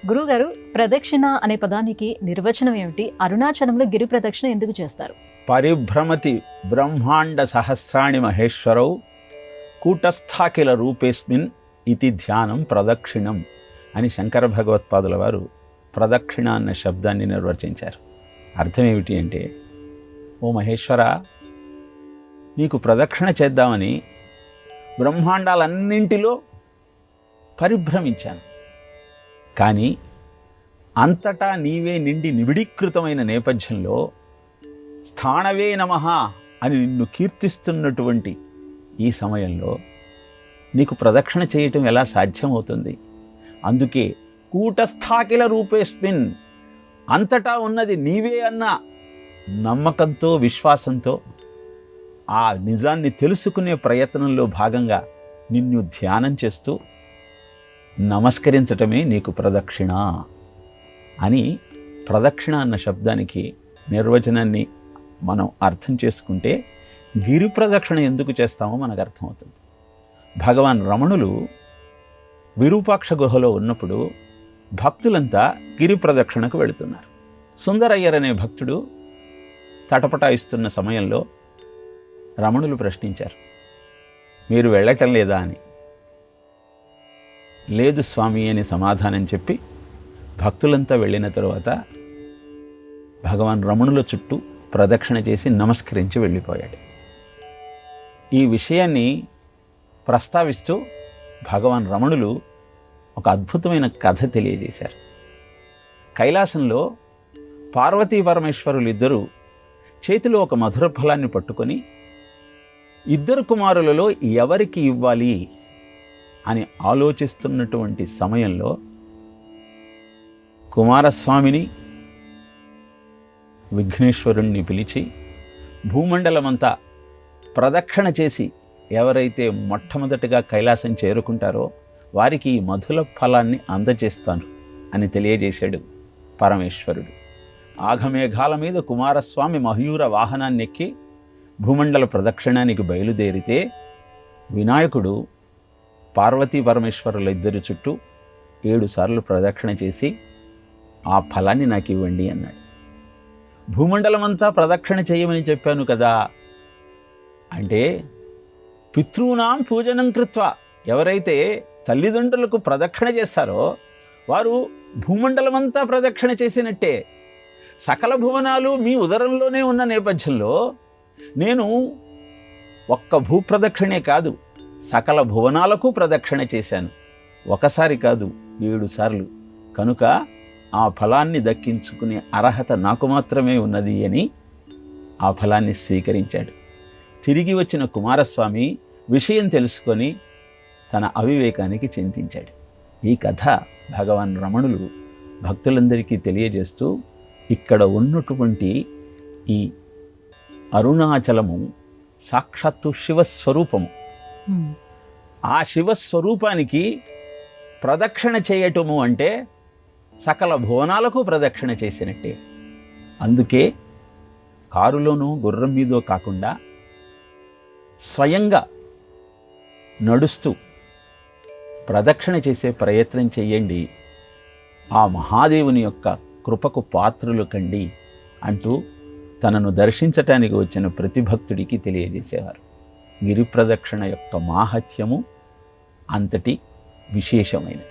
గురువుగారు, ప్రదక్షిణ అనే పదానికి నిర్వచనం ఏమిటి? అరుణాచలంలో గిరి ప్రదక్షిణ ఎందుకు చేస్తారు? పరిభ్రమతి బ్రహ్మాండ సహస్రాణి మహేశ్వరౌ కూటస్థాకిల రూపేస్మిన్ ఇతి ధ్యానం ప్రదక్షిణం అని శంకర భగవత్పాదుల వారు ప్రదక్షిణ అన్న శబ్దాన్ని నిర్వచించారు. అర్థం ఏమిటి అంటే, ఓ మహేశ్వర, నీకు ప్రదక్షిణ చేద్దామని బ్రహ్మాండాలన్నింటిలో పరిభ్రమించాను. కానీ అంతటా నీవే నిండి నిబిడీకృతమైన నేపథ్యంలో స్థాణవే నమః అని నిన్ను కీర్తిస్తున్నటువంటి ఈ సమయంలో నీకు ప్రదక్షిణ చేయటం ఎలా సాధ్యమవుతుంది? అందుకే కూటస్థాకిల రూపేస్మిన్, అంతటా ఉన్నది నీవే అన్న నమ్మకంతో విశ్వాసంతో ఆ నిజాన్ని తెలుసుకునే ప్రయత్నంలో భాగంగా నిన్ను ధ్యానం చేస్తూ నమస్కరించటమే నీకు ప్రదక్షిణ అని ప్రదక్షిణ అన్న శబ్దానికి నిర్వచనాన్ని మనం అర్థం చేసుకుంటే గిరి ప్రదక్షిణ ఎందుకు చేస్తామో మనకు అర్థమవుతుంది. భగవాన్ రమణులు విరూపాక్ష గుహలో ఉన్నప్పుడు భక్తులంతా గిరి ప్రదక్షిణకు వెళుతున్నారు. సుందరయ్యర్ అనే భక్తుడు తటపటాయిస్తున్న సమయంలో రమణులు ప్రశ్నించారు, మీరు వెళ్ళటం లేదా అని. లేదు స్వామి అని సమాధానం చెప్పి భక్తులంతా వెళ్ళిన తరువాత భగవాన్ రమణుల చుట్టూ ప్రదక్షిణ చేసి నమస్కరించి వెళ్ళిపోయాడు. ఈ విషయాన్ని ప్రస్తావిస్తూ భగవాన్ రమణులు ఒక అద్భుతమైన కథ తెలియజేశారు. కైలాసంలో పార్వతీ పరమేశ్వరులు ఇద్దరూ చేతిలో ఒక మధుర ఫలాన్ని పట్టుకొని ఇద్దరు కుమారులలో ఎవరికి ఇవ్వాలి అని ఆలోచిస్తున్నటువంటి సమయంలో కుమారస్వామిని విఘ్నేశ్వరుణ్ణి పిలిచి భూమండలమంతా ప్రదక్షిణ చేసి ఎవరైతే మొట్టమొదటిగా కైలాసం చేరుకుంటారో వారికి ఈ మధుర ఫలాన్ని అందజేస్తాను అని తెలియజేశాడు పరమేశ్వరుడు. ఆఘమేఘాల మీద కుమారస్వామి మయూర వాహనాన్ని ఎక్కి భూమండల ప్రదక్షిణానికి బయలుదేరితే వినాయకుడు పార్వతీ పరమేశ్వరుల ఇద్దరి చుట్టూ 7 సార్లు ప్రదక్షిణ చేసి ఆ ఫలాన్ని నాకు ఇవ్వండి అన్నాడు. భూమండలమంతా ప్రదక్షిణ చేయమని చెప్పాను కదా అంటే, పితృనాం పూజనం కృత్వా, ఎవరైతే తల్లిదండ్రులకు ప్రదక్షిణ చేస్తారో వారు భూమండలమంతా ప్రదక్షిణ చేసినట్టే. సకల భువనాలు మీ ఉదరంలోనే ఉన్న నేపథ్యంలో నేను ఒక్క భూప్రదక్షిణే కాదు, సకల భువనాలకు ప్రదక్షిణ చేశాను. ఒకసారి కాదు, 7 సార్లు. కనుక ఆ ఫలాన్ని దక్కించుకునే అర్హత నాకు మాత్రమే ఉన్నది అని ఆ ఫలాన్ని స్వీకరించాడు. తిరిగి వచ్చిన కుమారస్వామి విషయం తెలుసుకొని తన అవివేకానికి చింతించాడు. ఈ కథ భగవాన్ రమణులు భక్తులందరికీ తెలియజేస్తూ, ఇక్కడ ఉన్నటువంటి ఈ అరుణాచలము సాక్షాత్తు శివస్వరూపము. ఆ శివస్వరూపానికి ప్రదక్షిణ చేయటము అంటే సకల భువనాలకు ప్రదక్షిణ చేసినట్టే. అందుకే కారులోనూ గుర్రం మీదో కాకుండా స్వయంగా నడుస్తూ ప్రదక్షిణ చేసే ప్రయత్నం చెయ్యండి, ఆ మహాదేవుని యొక్క కృపకు పాత్రులు కండి అంటూ తనను దర్శించటానికి వచ్చిన ప్రతి భక్తుడికి తెలియజేసేవారు. గిరి ప్రదక్షిణ యొక్క మాహాత్మ్యము అంతటి విశేషమైనది.